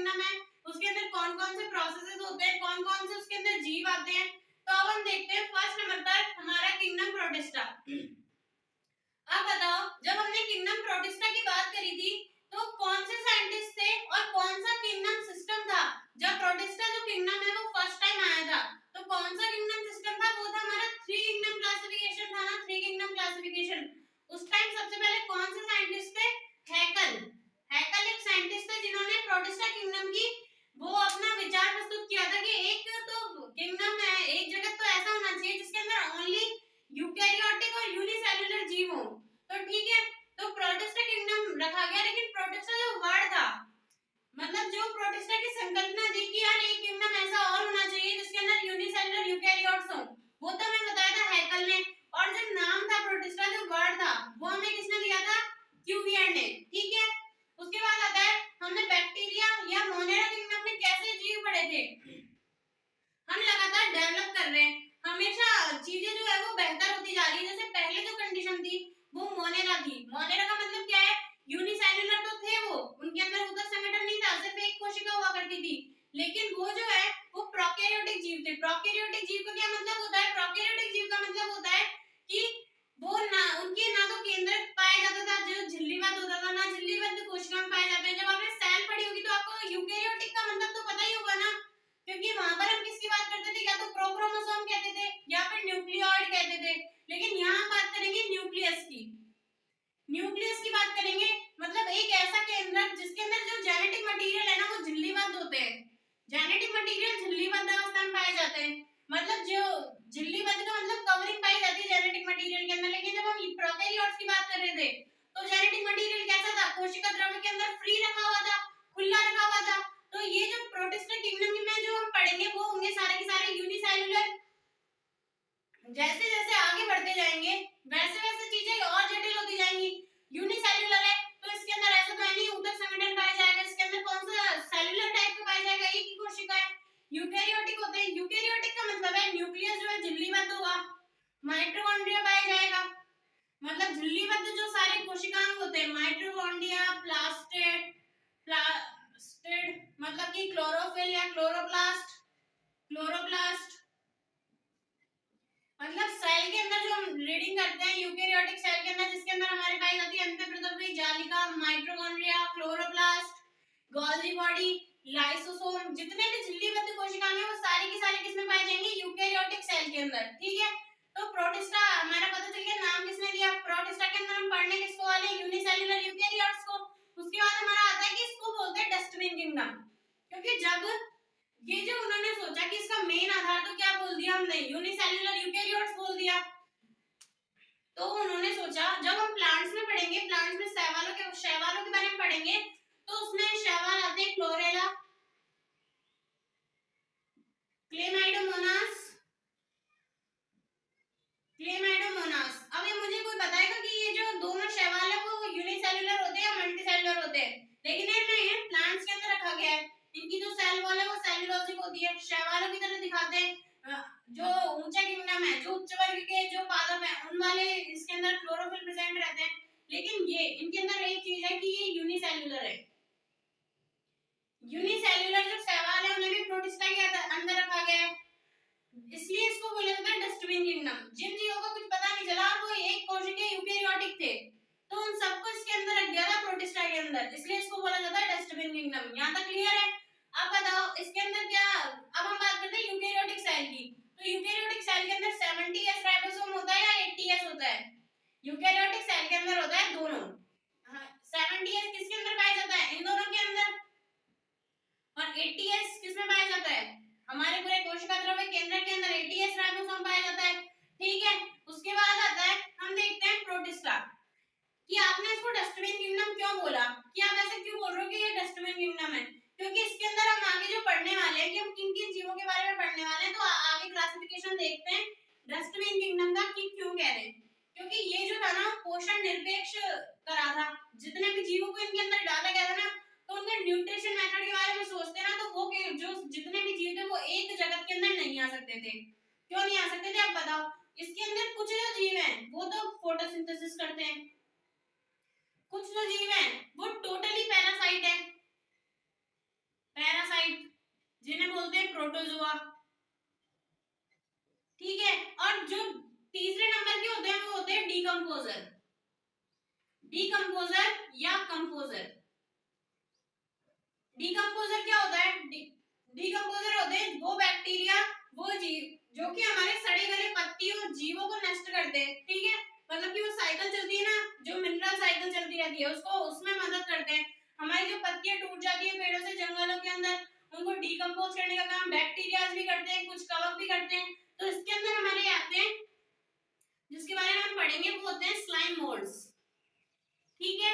Kingdom है उसके अंदर कौन कौन से प्रोसेसेस होते हैं, कौन कौन से उसके अंदर जीव आते हैं। तो अब हम देखते हैं फर्स्ट नंबर पर हमारा किंगडम प्रोटिस्टा। अब बताओ, जब हमने किंगडम प्रोटिस्टा की बात करी थी तो कौन से साइंटिस्ट थे और कौन सा किंगडम सिस्टम था जब प्रोटिस्टा जो किंगडम है वो फर्स्ट टाइम आया था। तो कौन सा किंगडम सिस्टम था, वो था हमारा थ्री किंगडम क्लासिफिकेशन था ना, थ्री किंगडम क्लासिफिकेशन। उस टाइम सबसे पहले कौन से साइंटिस्ट थे, हैकल। हैकल एक साइंटिस्ट थे जिन्होंने प्रोटिस्टा किंगडम की वो अपना विचार प्रस्तुत किया था कि एक तो किंगडम है, एक जगत तो ऐसा होना चाहिए जिसके अंदर ओनली यूकैरियोटिक और यूनिसेल्युलर जीव हो। तो ठीक है, तो प्रोटिस्टा किंगडम रखा गया, लेकिन प्रोटिस्टा जो वर्ड था, मतलब जो प्रोटिस्टा की संकल्पना थी कि यार एक किंगडम ऐसा और होना चाहिए जिसके अंदर यूनिसेल्युलर यूकैरियोट्स हो, वो तो हमें बताया था हैकल ने। और जो नाम था प्रोटिस्टा, जो वर्ड था, वो हमें किसने दिया था, क्यूवियर ने। ठीक है, उसके बाद आता है हमने बैक्टीरिया या मोनेरा किंगडम में कैसे जीव पढ़े थे। हम लगातार डेवलप कर रहे हैं, हमेशा चीजें जो है वो बेहतर होती जा रही है। जैसे पहले जो कंडीशन थी वो मोनेरा थी। मोनेरा का मतलब क्या है, यूनिसेल्युलर तो थे वो, उनके अंदर ऊतक संगठन नहीं था, सिर्फ एक कोशिका हुआ करती थी। लेकिन वो जो है वो प्रोकैरियोटिक जीव थे। प्रोकैरियोटिक जीव का क्या मतलब होता है, प्रोकैरियोटिक जीव का मतलब होता है कि वो ना उनके ना तो केंद्रक पाया जाता था जो झिल्लीबद्ध होता था, ना झिल्लीबद्ध कोशिका में पाए जाते हैं। जब आपने सेल पढ़ी होगी तो आपको यूकैरियोटिक का मतलब तो पता ही होगा ना, क्योंकि वहां पर हम किसकी बात करते थे, या तो प्रोक्रोमोसोम कहते थे या फिर न्यूक्लियोइड कहते थे। लेकिन यहाँ हम बात करेंगे न्यूक्लियस की। न्यूक्लियस की बात करेंगे, मतलब एक ऐसा केंद्रक जिसके अंदर जो जेनेटिक मटेरियल है ना वो झिल्लीबद्ध होते हैं। जेनेटिक मटेरियल झिल्लीबद्ध अवस्था में पाए जाते हैं, मतलब जो झिल्लीबद्ध का मतलब कवरिंग पाई जाती है जेनेटिक मटेरियल के अंदर। लेकिन जब हम प्रोकैरियोट्स की बात कर रहे थे तो जेनेटिक मटेरियल कैसा था, कोशिका द्रव्य के अंदर फ्री रखा हुआ था, खुला रखा हुआ था। तो ये जो प्रोटिस्टा किंगडम में जो हम पढ़ेंगे वो होंगे सारे के सारे यूनिसेल्युलर। जैसे जैसे आगे बढ़ते जाएंगे वैसे वैसे चीजें और जटिल होती जाएंगी। यूनिसेल्युलर है तो इसके अंदर ऐसा तो है नहीं ऊतक संगठन पाया जाएगा, इसके अंदर कौन सा सेल्युलर टाइप का पाया जाएगा, एक ही कोशिका है। यूकैरियोटिक होते हैं, यूकैरियोटिक का मतलब है न्यूक्लियस जो है झिल्लीबद्ध हुआ, माइटोकॉन्ड्रिया पाया जाएगा, मतलब झिल्लीबद्ध जो सारे कोशिकांग होते हैं, माइटोकॉन्ड्रिया, प्लास्टेड, मतलब कि क्लोरोफिल या क्लोरोप्लास्ट, क्लोरोप्लास्ट मतलब सेल के अंदर जो हम रीडिंग करते हैं यूकैरियोटिक सेल के अंदर, जिसके अंदर हमारे पाई जाती है अंतःप्रदर्भी जालिका, mitochondria, chloroplast, Golgi body, lysosome, जितने भी झिल्लीबद्ध कोशिकाएं हैं वो सारी की सारी किसमें पाई जाएंगी, यूकैरियोटिक सेल के अंदर। ठीक है, तो प्रोटिस्टा हमारा पता चल गया, नाम किसने दिया, प्रोटिस्टा के अंदर हम पढ़ने किसको वाले, यूनिसेल्युलर यूकैरियोट्स को। उसके बाद हमारा आता है कि इसको बोलते हैं डस्टबिन किंगडम, क्योंकि जब ये जो उन्होंने सोचा कि इसका मेन आधार तो क्या बोल दिया हमने, यूनिसेल्युलर यूकैरियोट्स बोल दिया। तो उन्होंने सोचा जब हम प्लांट्स में पढ़ेंगे, प्लांट्स में शैवालों के बारे में पढ़ेंगे, तो उसमें शैवाल आते हैं क्लोरेला, क्लेमाइडोमोनास, क्लेमाइडोमोनास। अब ये मुझे कोई बताएगा कि ये जो दोनों शैवाल है वो यूनिसेल्युलर होते हैं या मल्टीसेल्युलर होते हैं। लेकिन ये प्लांट्स के अंदर रखा गया है, इनकी जो सेल वॉल है वो सेलुलोजिक होती है, शैवालों की तरह दिखाते हैं। जो ऊंचा किंगडम है, जो उच्च वर्ग के जो पादप है उन वाले इसके अंदर क्लोरोफिल प्रेजेंट रहते हैं। लेकिन ये इनके अंदर एक चीज है कि ये यूनिसेल्युलर है। यूनिसेल्युलर जो शैवाल है उन्हें भी प्रोटिस्टा के अंदर रखा गया है, इसलिए इसको बोला जाता है डस्टबिन किंगडम। जिन जीवों को कुछ पता नहीं चला और वो एक कोशिकीय यूकैरियोटिक थे तो उन सबको इसके अंदर रख दिया था प्रोटिस्टा के अंदर, इसलिए इसको बोला जाता है डस्टबिन किंगडम। यहाँ तक क्लियर है। अब बताओ इसके अंदर क्या, अब हम बात करते हैं यूकैरियोटिक सेल की। तो यूकैरियोटिक सेल के अंदर 70s राइबोसोम होता है या 80s होता है, यूकैरियोटिक सेल के अंदर होता है दोनों। 70s किसके अंदर पाया जाता है, इन दोनों के अंदर, और 80s किसमें पाया जाता है, हमारे पूरे कोशिका द्रव्य केंद्र के अंदर 80s राइबोसोम पाया जाता है। ठीक है, उसके बाद आता है हम देखते हैं प्रोटिस्टा, कि आपने इसको डस्टबिन किंगडम क्यों बोला, कि आप ऐसे क्यों बोल रहे हो कि ये डस्टबिन किंगडम है, क्योंकि इसके अंदर हम आगे जो पढ़ने वाले हैं कि हम किन किन जीवों के बारे में पढ़ने वाले हैं, तो आगे क्लासिफिकेशन देखते हैं डस्टबिन किंगडम का कि क्यों कह रहे हैं। क्योंकि ये जो था ना पोषण निरपेक्ष करा था, जितने भी जीवों को इनके अंदर डाला गया था ना, तो उनके न्यूट्रिशन मेथड के बारे में सोचते ना तो वो जो जितने भी जीव थे वो एक जगत के अंदर नहीं आ सकते थे। क्यों नहीं आ सकते थे, आप बताओ। इसके अंदर कुछ जो जीव हैं वो तो फोटोसिंथेसिस करते हैं, कुछ जो जीव हैं वो टोटली पैरासाइट है। कंपोजर। डिकम्पोजर क्या होता है? डिकम्पोजर होते हैं वो बैक्टीरिया, वो जीव जो कि हमारे सड़े गले पत्तियों जीवों को नष्ट करते हैं, ठीक है। मतलब कि वो साइकिल चलती है ना, जो मिनरल साइकिल चलती रहती है, उसको उसमें मदद करते हैं। हमारी जो पत्तियां टूट जाती है पेड़ों से जंगलों के अंदर, उनको डिकम्पोज करने का काम बैक्टीरियाज भी करते हैं, कुछ कवक भी करते हैं। तो इसके अंदर हमारे आते हैं, जिसके बारे में हम पढ़ेंगे, वो होते हैं स्लाइम मोल्ड्स, ठीक है।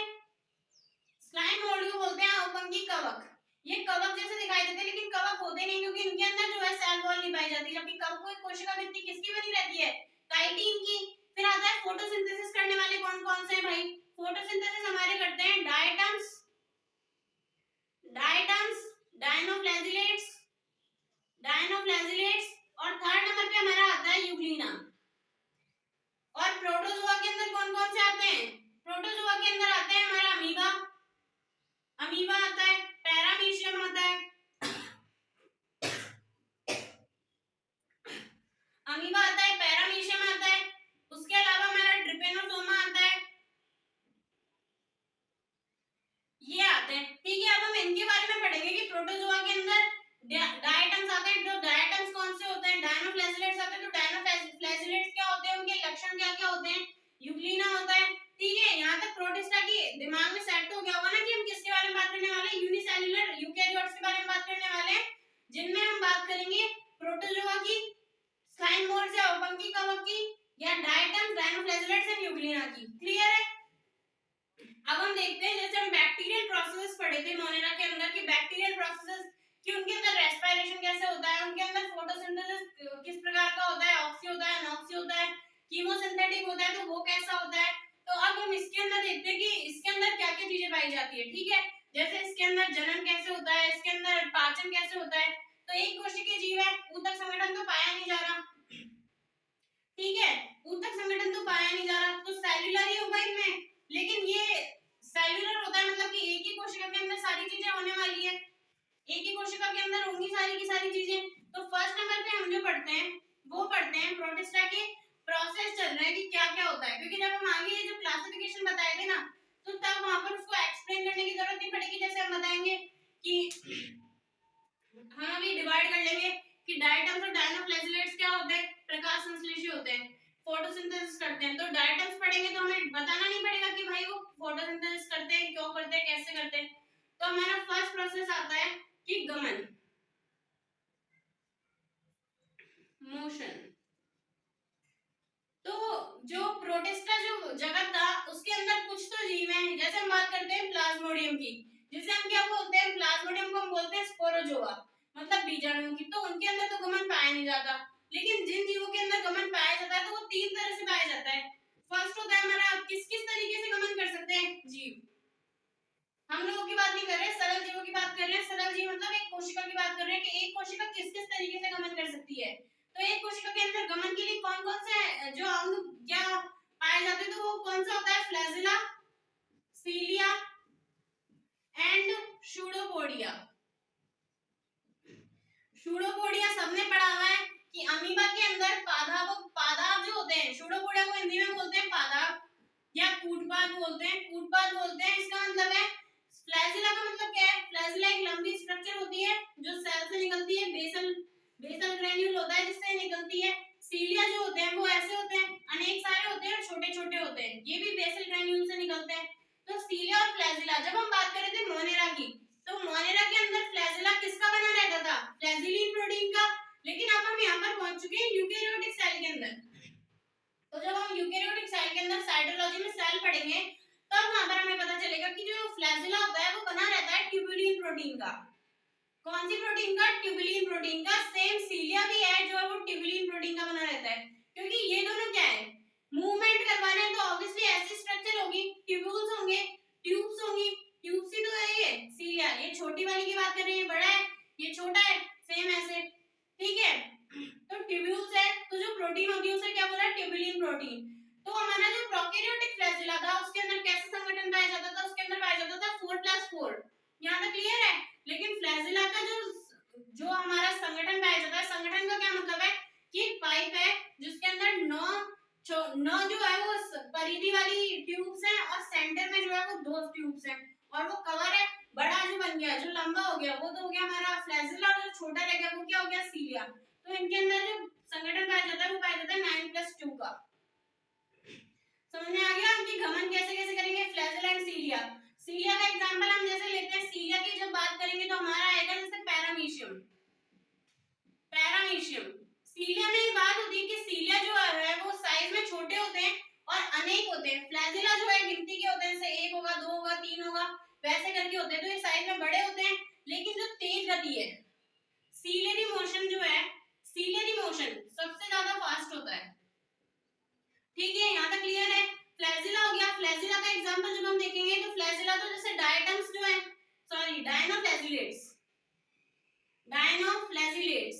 स्लाइम मोल्ड को बोलते हैं औपंगी कवक। ये कवक जैसे दिखाई देते हैं लेकिन कवक होते नहीं, क्योंकि इनके अंदर जो है सेल वॉल नहीं पाई जाती, जबकि कवक को कोशिका भित्ति किसकी बनी रहती है? काइटिन की। फिर आता है फोटोसिंथेसिस करने वाले कौन कौन से हैं भाई? फोटोसिंथेसिस हमारे करते हैं डायटम्स, डायनोफ्लैजिलेट्स, और थर्ड नंबर पे हमारा आता है यूग्लिना। और प्रोटोजोआ के अंदर कौन कौन से आते हैं? प्रोटोजोआ के अंदर आते हैं हमारा अमीबा आता है, पैरामीशियम आता है, अमीबा आता है, पैरामीशियम आता है, उसके अलावा हमारा ट्रिपेनोसोमा आता है, ये आते हैं, ठीक है। अब हम इनके बारे में पढ़ेंगे कि प्रोटोजोआ के अंदर डायटम्स आते हैं। जो डायटम्स कौन से होते हैं? डायनोफ्लैजिलेट्स आते हैं। तो डायनोफ्लैजिलेट्स क्या होते हैं, उनके लक्षण क्या क्या होते हैं? यूग्लिना होता है, ठीक है। यहाँ तक प्रोटिस्टा की दिमाग में सेट हो गया होगा ना कि हम किसके बारे में बात करने वाले हैं? यूनिसेल्युलर यूकेरियोट्स के बारे में बात करने वाले हैं, जिनमें हम बात करेंगे प्रोटोजोआ की, स्लाइम मोल्ड्स या औपंगी कवक की, या डायटम्स, डायनोफ्लैजिलेट्स एंड यूग्लिना की। क्लियर है? अब हम देखते हैं, जैसे हम बैक्टीरियल प्रोसेसेस पढ़े थे मोनेरा के अंदर, कि बैक्टीरियल प्रोसेसेस कि उनके अंदर रेस्पिरेशन कैसे होता है, उनके अंदर फोटोसिंथेसिस किस प्रकार का होता है, ऑक्सी होता है, अनऑक्सी होता है, कीमोसिंथेटिक होता है, तो वो कैसा होता है। तो अब हम इसके अंदर देखते हैं कि इसके अंदर क्या क्या चीजें पाई जाती है, ठीक है। जैसे इसके अंदर जनन कैसे होता है, इसके अंदर पाचन कैसे होता है। तो एक कोशिकीय जीव है, ऊतक संगठन तो पाया नहीं जा रहा, ठीक है, ऊतक संगठन तो पाया नहीं जा रहा, तो सेल्यूलर ही होगा इनमें। लेकिन ये सेल्यूलर होता है, मतलब कि एक ही कोशिका के अंदर सारी चीजें होने वाली है, एक ही कोशिका के अंदर होंगी सारी की सारी चीजें। तो फर्स्ट नंबर पे हम जो पढ़ते हैं वो पढ़ते हैं प्रोटिस्टा के प्रोसेस चल रहे हैं कि क्या क्या होता है, क्योंकि जब हम आगे ये जो क्लासिफिकेशन बताए थे ना, तो तब वहां पर उसको एक्सप्लेन करने की जरूरत नहीं पड़ेगी। जैसे हम बताएंगे कि हम अभी डिवाइड कर लेंगे कि डायटम्स और डायनोफ्लैजिलेट्स क्या होते हैं, प्रकाश संश्लेषी होते हैं, फोटोसिंथेसिस करते हैं। तो डायटम्स पढ़ेंगे तो हमें बताना नहीं पड़ेगा कि भाई वो फोटोसिंथेसिस करते हैं, क्यों करते हैं, कैसे करते हैं। तो हमारा फर्स्ट प्रोसेस आता है कि गमन, मोशन। तो जो प्रोटिस्टा जो जगत था उसके अंदर कुछ तो जीव हैं, जैसे हम बात करते हैं प्लाज्मोडियम की, जिसे हम क्या बोलते हैं, प्लाज्मोडियम को हम बोलते हैं स्पोरोजोआ, मतलब बीजाणु की। तो उनके अंदर तो गमन पाया नहीं जाता, लेकिन जिन जीवों के अंदर गमन पाया जाता है तो वो तीन तरह से पाया जाता है। फर्स्ट होता है हमारा, किस किस तरीके से गमन कर सकते हैं जीव, हम लोगों की बात नहीं कर रहे, सरल जीवों की बात कर रहे हैं। सरल जीव मतलब एक कोशिका की बात कर रहे हैं कि एक कोशिका किस किस तरीके से गमन कर सकती है। तो एक कोशिका के अंदर गमन के लिए कौन कौन से जो अंग क्या पाए जाते हैं, तो वो कौन सा होता है? Flagella, cilia and शूडोपोडिया। शूडोपोडिया सबने पढ़ा हुआ है कि अमीबा के अंदर पादाब जो होते हैं, शूडोपोडिया को हिंदी में बोलते हैं पादाब या कूटपाद बोलते हैं, इसका मतलब है। फ्लैजिला का मतलब क्या है? फ्लैजिला एक लंबी स्ट्रक्चर होती है जो सेल से निकलती है, बेसल ग्रेन्यूल होता है जिससे निकलती है। सीलिया जो होते हैं वो ऐसे होते हैं, अनेक सारे होते हैं और छोटे छोटे होते हैं, ये भी बेसल ग्रेन्यूल से निकलते हैं। तो सीलिया और फ्लैजिला, जब हम बात कर रहे थे मोनेरा की, तो मोनेरा के अंदर फ्लैजिला किसका बना रहता था? फ्लैजिलिन प्रोटीन का। लेकिन अब हम यहाँ पर पहुंच चुके हैं यूकेरियोटिक सेल के अंदर। तो जब हम यूकेरियोटिक सेल के अंदर साइटोलॉजी में सेल पढ़ेंगे, तब वहां पर हमें पता चलेगा कि जो फ्लैजिला होता है वो बना रहता है ट्यूबुलिन प्रोटीन का। कौन सी प्रोटीन का? ट्यूबुलिन प्रोटीन का। सेम सीलिया भी है जो है वो ट्यूबुलिन प्रोटीन का बना रहता है, क्योंकि ये दोनों क्या है, मूवमेंट करवा रहे हैं, तो ऑब्वियसली ऐसी स्ट्रक्चर होगी, ट्यूब्यूल्स होंगे, ट्यूब्स होंगी, ट्यूब्स ही तो है ये सीलिया। ये छोटी वाली की बात कर रहे हैं, बड़ा है, ये छोटा है, सेम ऐसे, ठीक है। तो ट्यूब्यूल्स है, तो जो प्रोटीन होती है उसे क्या बोला? Tubulin protein. तो हमारा जो प्रोकैरियोटिक फ्लैजिला था उसके अंदर कैसे संगठन पाया जाता था? उसके अंदर पाया जाता था 4+4। यहाँ तक क्लियर है? लेकिन फ्लैजिला का जो हमारा संगठन पाया जाता है, संगठन का क्या मतलब है कि पाइप है जिसके अंदर 9 जो है वो परिधि वाली ट्यूब्स हैं और सेंटर में जो है वो 2 ट्यूब्स हैं। और वो कवर है बड़ा जो बन गया, जो लंबा हो गया वो तो हो गया हमारा फ्लैजिला, और जो छोटा रह गया वो क्या हो गया सीलिया। तो इनके अंदर जो संगठन पाया जाता है वो पाया जाता है 9+2 का। समझ में आ गया कि घमन कैसे कैसे करेंगे, फ्लैजिला एंड सीलिया। सीलिया का एग्जांपल हम जैसे लेते हैं, सीलिया की जब बात करेंगे तो हमारा आएगा जैसे पैरामीशियम। पैरामीशियम सीलिया में एक बात होती है कि सीलिया जो है वो साइज में छोटे होते हैं और अनेक होते हैं। फ्लैजिला जो है गिनती के होते हैं, जैसे 1 होगा, 2 होगा, 3 होगा, वैसे करके होते हैं। तो ये साइज में बड़े होते हैं, लेकिन जो तेज गति है, सीलियरी मोशन जो है, सीलियरी मोशन सबसे ज्यादा फास्ट होता है। ठीक है, यहाँ तक क्लियर है। फ्लैजिला हो गया। फ्लैजिला का एग्जांपल जब हम देखेंगे तो फ्लैजिला तो जैसे डायटम्स जो है, सॉरी डायनोफ्लैजिलेट्स, डायनोफ्लैजिलेट्स,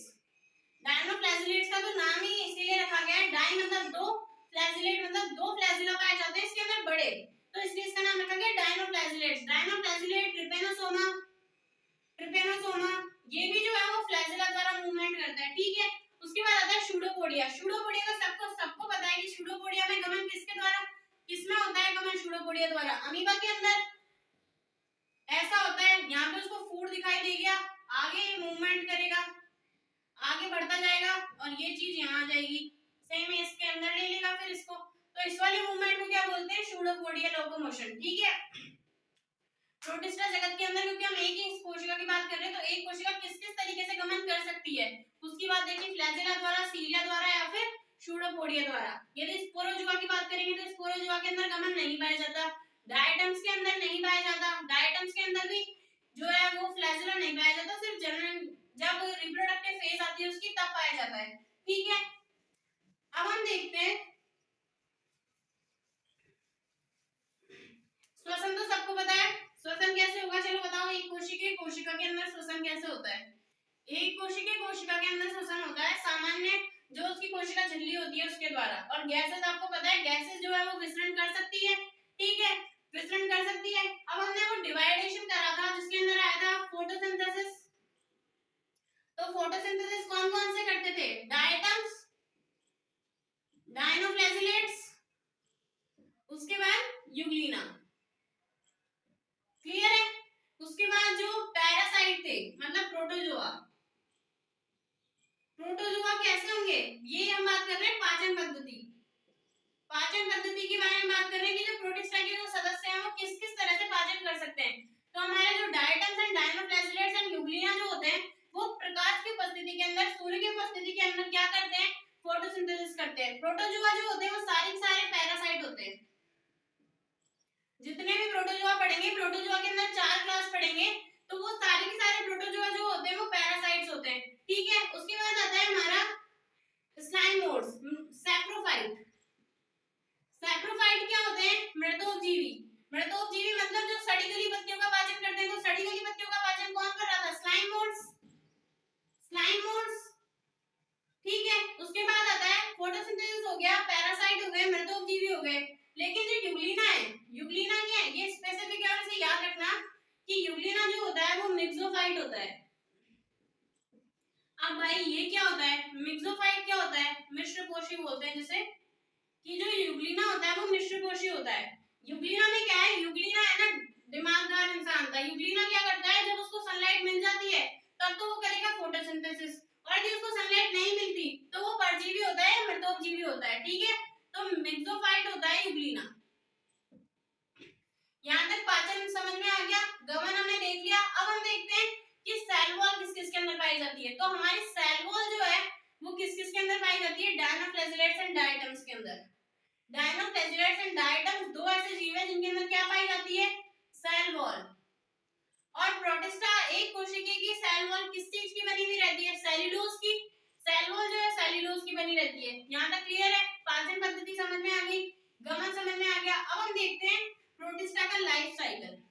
डायनोफ्लैजिलेट्स का तो नाम ही इसीलिए रखा गया है, डाई मतलब दो, फ्लैजिलेट मतलब दो फ्लैजिला पाए जाते हैं इसके अंदर बड़े, तो इसलिए इसका नाम रखा गया डायनोफ्लैजिलेट्स। डायनोफ्लैजिलेट, ट्रिपेनोसोमा, ट्रिपेनोसोमा ये भी जो है वो फ्लैजिला द्वारा मूवमेंट करता है। ठीक है, उसके बाद आता है शूडोपोडिया। शूडोपोडिया का सबको पता है कि शूडोपोडिया में गमन किसके द्वारा, किसमें होता है गमन, शूडोपोडिया द्वारा। अमीबा के अंदर ऐसा होता है, यहाँ पे उसको फूड दिखाई दे गया, आगे मूवमेंट करेगा, आगे बढ़ता जाएगा और ये चीज यहाँ आ जाएगी, सेम इसके अंदर ले लेगा फिर इसको। तो इस वाले मूवमेंट को क्या बोलते हैं, शूडोपोडिया लोकोमोशन। ठीक है, प्रोटिस्टा जगत के अंदर क्योंकि हम एक ही कोशिका की बात कर रहे हैं, तो एक कोशिका किस किस तरीके से गमन कर सकती है उसकी बात देखिए, फ्लैजिला द्वारा, सीलिया द्वारा या फिर शूडोपोडिया द्वारा। यदि स्पोरोजुआ की बात करेंगे तो स्पोरोजुआ के अंदर गमन नहीं पाया जाता, डायटम्स के अंदर नहीं पाया जाता, डायटम्स के अंदर भी जो है वो फ्लैजिला नहीं पाया जाता, सिर्फ जनरल जब रिप्रोडक्टिव फेज आती है उसकी तब पाया जाता है। ठीक है, अब हम देखते हैं श्वसन। तो सबको पता है श्वसन कैसे होगा, चलो बताओ, एक कोशिका के अंदर श्वसन कैसे होता है। एक कोशिका के अंदर श्वसन होता है सामान्य जो उसकी कोशिका झिल्ली होती है उसके द्वारा, और गैसेस आपको पता है गैसेस जो है वो विसरण कर सकती है। ठीक है, विसरण कर सकती है। अब हमने वो डिवाइडेशन करा था जिसके अंदर आया था फोटोसिंथेसिस। तो फोटोसिंथेसिस कौन कौन से करते थे, डायटम्स, डायनोफ्लैजिलेट्स, उसके बाद यूग्लिना। क्लियर है, उसके बाद जो पैरासाइट थे मतलब प्रोटोजोआ। प्रोटोजोआ कैसे होंगे, ये हम बात कर रहे हैं पाचन पद्धति, पाचन पद्धति के बारे में बात कर रहे हैं कि जो प्रोटिस्टा के जो सदस्य हैं वो किस किस तरह से पाचन कर सकते हैं। तो हमारे जो diatoms and dinoflagellates and Euglena जो होते हैं वो प्रकाश की उपस्थिति के अंदर, सूर्य की उपस्थिति के अंदर क्या करते हैं, फोटोसिंथेसिस करते हैं। प्रोटोजोआ जो होते हैं वो सारे पैरासाइट होते हैं। जितने भी प्रोटोजोआ पढ़ेंगे, प्रोटोजोआ के अंदर 4 क्लास पढ़ेंगे, तो वो सारे के सारे प्रोटोजोआ जो होते हैं वो पैरासाइट्स होते हैं। ठीक है, उसके बाद आता है हमारा स्लाइमोड्स, सैप्रोफाइट। सैप्रोफाइट क्या होते हैं, मृतोपजीवी। मृतोपजीवी मतलब जो सड़ी गली पत्तियों का पाचन करते हैं। तो सड़ी गली पत्तियों का पाचन कौन कर रहा था, स्लाइमोड्स, स्लाइमोड्स। ठीक है, उसके बाद आता है फोटोसिंथेसिस हो गया, पैरासाइट हो गए, मृतोपजीवी हो गए। लेकिन जो यूग्लिना है, यूग्लिना क्या है, ये स्पेसिफिक है, इसे याद रखना कि यूग्लिना जो होता है वो मिक्सोफाइट होता है। अब भाई ये क्या होता है, मिक्सोफाइट क्या होता है, मिश्रपोषी बोलते हैं जिसे, कि जो यूग्लिना होता है वो मिश्रपोषी होता है। यूग्लिना में क्या है, यूग्लिना है ना दिमागदार इंसान था। यूग्लिना क्या करता है, जब उसको सनलाइट मिल जाती है तब तो वो करेगा फोटोसिंथेसिस, और यदि उसको सनलाइट नहीं मिलती तो वो परजीवी होता है, मृतोपजीवी होता है। ठीक है, तो मिक्सोफाइट होता है यूग्लिना। यहाँ तक पाचन समझ में आ गया, गमन हमने देख लिया। अब हम देखते हैं कि सेल वॉल किस किस के अंदर पाई जाती है। तो हमारी सेल वॉल जो है वो किस किस के अंदर पाई जाती है, डायनोफ्लैजिलेट्स एंड डायटम्स के अंदर। डायनोफ्लैजिलेट्स एंड डायटम्स दो ऐसे जीव हैं जिनके अंदर क्या पाई जाती है, सेल वॉल। और प्रोटिस्टा एक कोशिका की सेल वॉल किस चीज की बनी हुई रहती है, सेल्यूलोज की। सेल वॉल जो है सेल्यूलोज की बनी रहती है। यहाँ तक क्लियर है, पाचन पद्धति समझ में आ गई, गमन समझ में आ गया। अब हम देखते हैं प्रोटिस्टा का लाइफ साइकिल।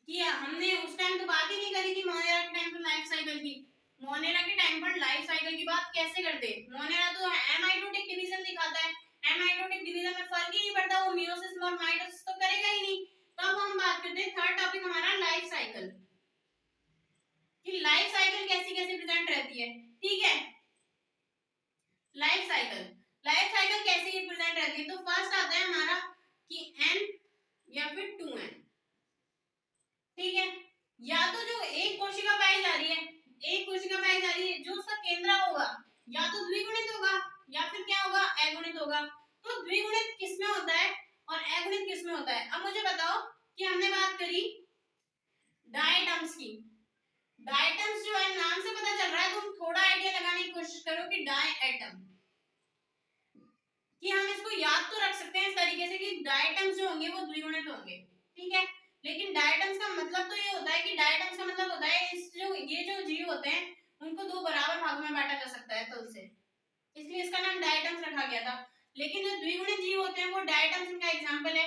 किया हमने उस टाइम तो बात ही नहीं करी थी मोनेरा के टाइम पर लाइफ साइकिल की। मोनेरा के टाइम पर लाइफ साइकिल की बात कैसे करते, मोनेरा तो एमाइटोटिक डिवीजन दिखाता है, एमाइटोटिक डिवीजन में फर्क ही नहीं पड़ता, वो मियोसिस और माइटोसिस तो करेगा ही नहीं। तब हम बात करते हैं थर्ड टॉपिक हमारा लाइफ साइकिल, कि लाइफ साइकिल कैसी कैसे प्रेजेंट रहती है। ठीक है, लाइफ साइकिल कैसी प्रेजेंट रहती है। तो फर्स्ट आता है हमारा कि एन 2n। ठीक है, या तो जो एक कोशिका पाई जा रही है, एक कोशिका पाई जा रही है, जो उसका केंद्र होगा या तो द्विगुणित होगा या फिर क्या होगा, अगुणित होगा। तो द्विगुणित किसमें होता है और अगुणित किसमें होता है? अब मुझे बताओ कि हमने बात करी डायटम्स की। डायटम्स जो है नाम से पता चल रहा है, तुम थोड़ा आइडिया लगाने की कोशिश करो कि डायटम, कि हम इसको याद तो रख सकते हैं इस तरीके से कि डायटम्स जो होंगे वो द्विगुणित होंगे। ठीक है, लेकिन डायटम्स का मतलब तो ये होता है कि डायटम्स का मतलब होता है इस जो ये जो जीव होते हैं उनको दो बराबर भागों में बांटा जा सकता है तल से, इसलिए इसका नाम डायटम्स रखा गया था। लेकिन जो द्विगुणित जीव होते हैं वो डायटम्स का एग्जांपल है।